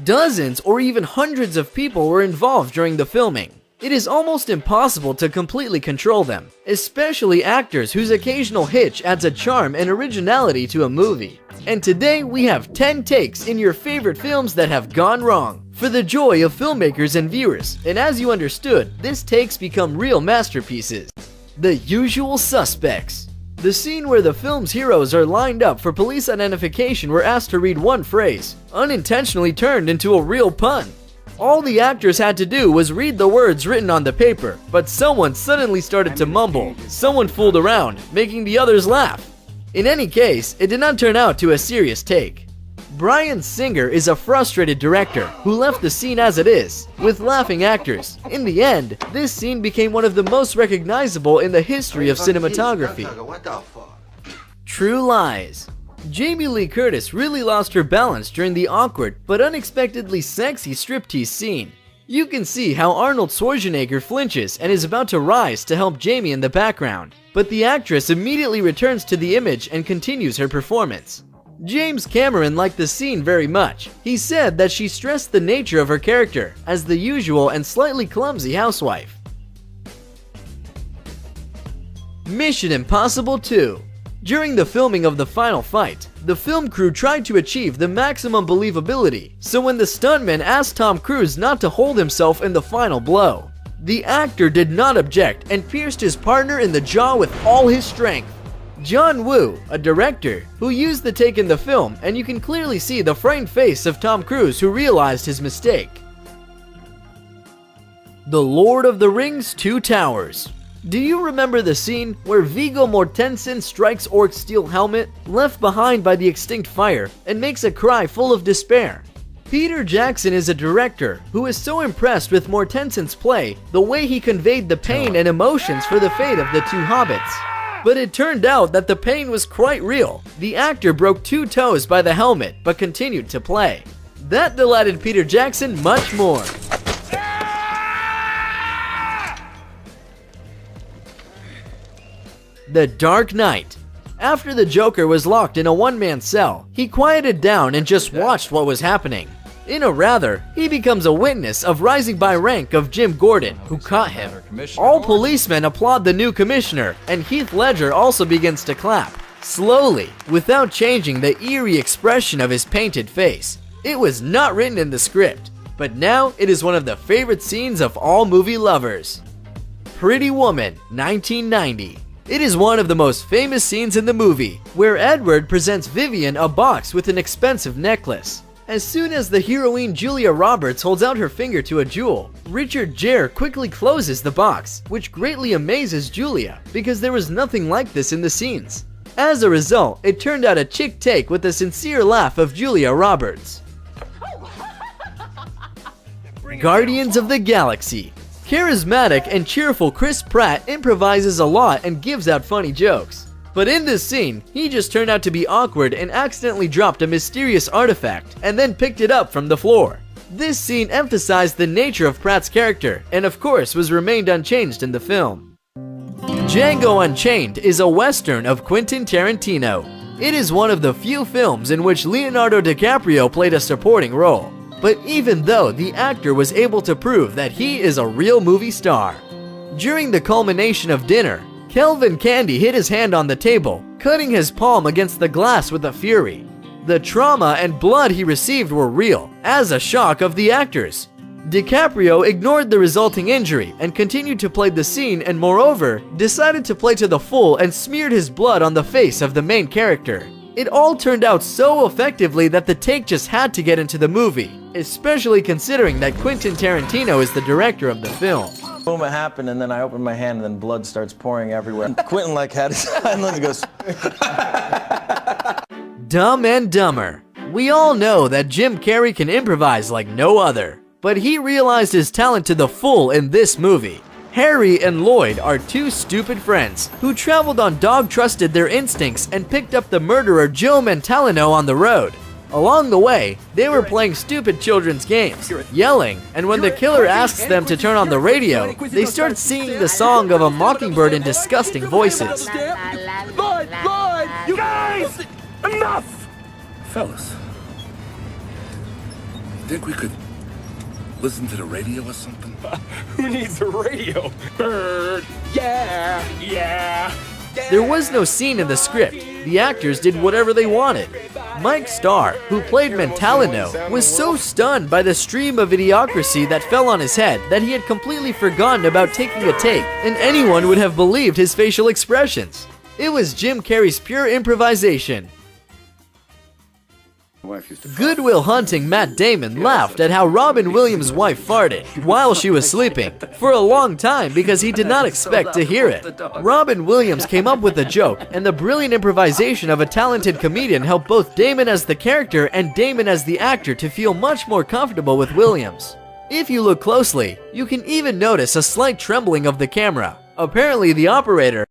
Dozens or even hundreds of people were involved during the filming. It is almost impossible to completely control them, especially actors whose occasional hitch adds a charm and originality to a movie. And today we have 10 takes in your favorite films that have gone wrong, for the joy of filmmakers and viewers. And as you understood, these takes become real masterpieces. The Usual Suspects. The scene where the film's heroes are lined up for police identification were asked to read one phrase, unintentionally turned into a real pun. All the actors had to do was read the words written on the paper, but someone suddenly started to mumble. Someone fooled around, making the others laugh. In any case, it did not turn out to a serious take. Bryan Singer is a frustrated director who left the scene as it is, with laughing actors. In the end, this scene became one of the most recognizable in the history of cinematography. True Lies. Jamie Lee Curtis really lost her balance during the awkward but unexpectedly sexy striptease scene. You can see how Arnold Schwarzenegger flinches and is about to rise to help Jamie in the background, but the actress immediately returns to the image and continues her performance. James Cameron liked the scene very much. He said that she stressed the nature of her character as the usual and slightly clumsy housewife. Mission Impossible 2. During the filming of the final fight, the film crew tried to achieve the maximum believability, so when the stuntman asked Tom Cruise not to hold himself in the final blow, the actor did not object and pierced his partner in the jaw with all his strength. John Woo, a director, who used the take in the film, and you can clearly see the frightened face of Tom Cruise who realized his mistake. The Lord of the Rings: Two Towers. Do you remember the scene where Viggo Mortensen strikes Orc's steel helmet, left behind by the extinct fire, and makes a cry full of despair? Peter Jackson is a director who is so impressed with Mortensen's play, the way he conveyed the pain and emotions for the fate of the two hobbits. But it turned out that the pain was quite real. The actor broke 2 toes by the helmet, but continued to play. That delighted Peter Jackson much more. The Dark Knight. After the Joker was locked in a one-man cell, he quieted down and just watched what was happening. In a rather, he becomes a witness of rising by rank of Jim Gordon, who caught him. All policemen applaud the new commissioner, and Heath Ledger also begins to clap, slowly, without changing the eerie expression of his painted face. It was not written in the script, but now it is one of the favorite scenes of all movie lovers. Pretty Woman, 1990. It is one of the most famous scenes in the movie, where Edward presents Vivian a box with an expensive necklace. As soon as the heroine Julia Roberts holds out her finger to a jewel, Richard Gere quickly closes the box, which greatly amazes Julia, because there was nothing like this in the scenes. As a result, it turned out a chick take with a sincere laugh of Julia Roberts. Guardians of the Galaxy. Charismatic and cheerful Chris Pratt improvises a lot and gives out funny jokes. But in this scene, he just turned out to be awkward and accidentally dropped a mysterious artifact and then picked it up from the floor. This scene emphasized the nature of Pratt's character and of course was remained unchanged in the film. Django Unchained is a western of Quentin Tarantino. It is one of the few films in which Leonardo DiCaprio played a supporting role. But even though the actor was able to prove that he is a real movie star. During the culmination of dinner, Kelvin Candy hit his hand on the table, cutting his palm against the glass with a fury. The trauma and blood he received were real, as a shock of the actors. DiCaprio ignored the resulting injury and continued to play the scene and moreover, decided to play to the full and smeared his blood on the face of the main character. It all turned out so effectively that the take just had to get into the movie, especially considering that Quentin Tarantino is the director of the film. Boom, it happened, and then I opened my hand, and then blood starts pouring everywhere. Quentin had his hand, and he goes... Dumb and Dumber. We all know that Jim Carrey can improvise like no other, but he realized his talent to the full in this movie. Harry and Lloyd are 2 stupid friends who traveled on dog-trusted their instincts and picked up the murderer Joe Mantalino on the road. Along the way, they were playing stupid children's games, yelling, and when the killer asks them to turn on the radio, they start singing the song of a mockingbird in disgusting voices. Lloyd! You guys! Enough! Fellas, Think we could listen to the radio or something? Who needs a radio? Bird. Yeah. Yeah. There was no scene in the script. The actors did whatever they wanted. Mike Starr, who played Mentalino, was so stunned by the stream of idiocracy that fell on his head that he had completely forgotten about taking a take, and anyone would have believed his facial expressions. It was Jim Carrey's pure improvisation. Good Will Hunting Matt Damon laughed at how Robin Williams' wife farted while she was sleeping for a long time because he did not expect to hear it. Robin Williams came up with the joke, and the brilliant improvisation of a talented comedian helped both Damon as the character and Damon as the actor to feel much more comfortable with Williams. If you look closely, you can even notice a slight trembling of the camera. Apparently the operator